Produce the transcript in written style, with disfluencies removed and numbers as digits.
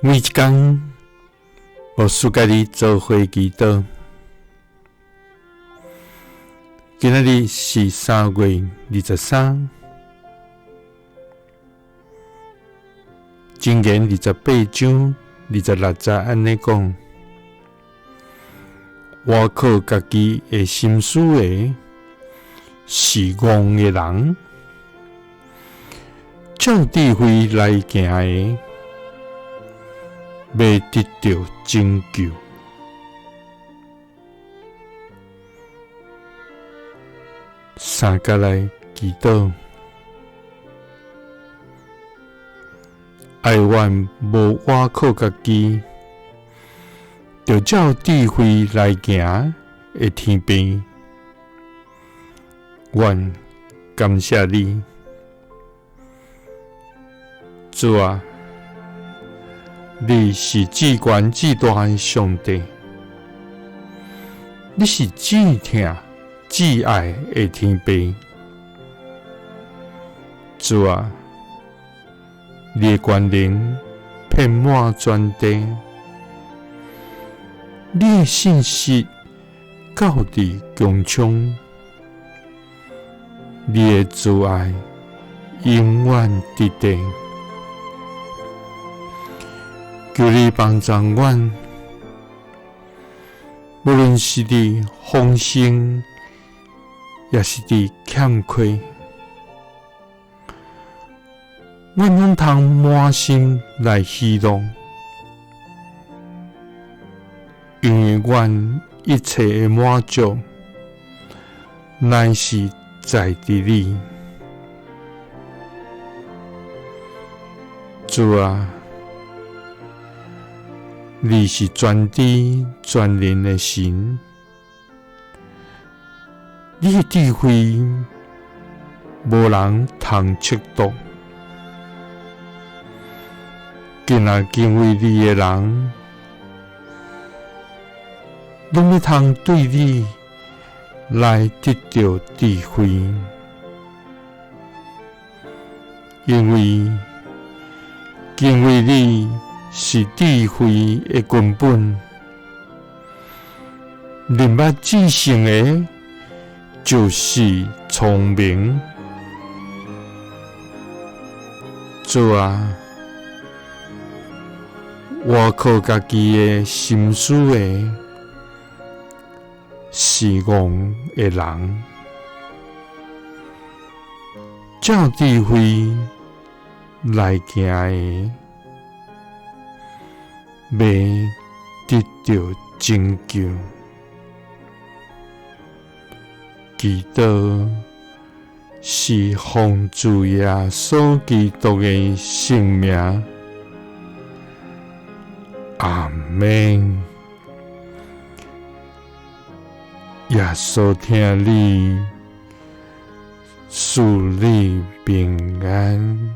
每一天，我输家己做伙祈祷。今仔日是3月23，箴言28章26節安尼講：我靠家己的心思的，是戇的人；照智慧來行的，要得到拯救。三甲來祈禱，愛願無我靠家己，就照智慧來行的天父，願感謝你，主啊！你是至權至大的上帝，你是至疼至愛的天父。主啊，你的權能遍滿全地，你的信實到佇穹蒼，你的慈愛永遠直直。求你幫助阮，無論是佇豐盛，也是佇欠缺，阮攏通滿心來喜樂，因為阮一切的滿足，乃是在佇你。主啊！你是全知全能的神，你的智慧無人通測度。今仔敬畏你的人，攏要通對你來得到智慧，因為敬畏你是智慧的根本，明白至聖的，就是聰明。主啊，我靠家己的心思的，是戇的人，照智慧來行的，要得到拯救。祈禱是奉主耶穌基督的聖名，阿們。耶穌聽你，賜你平安。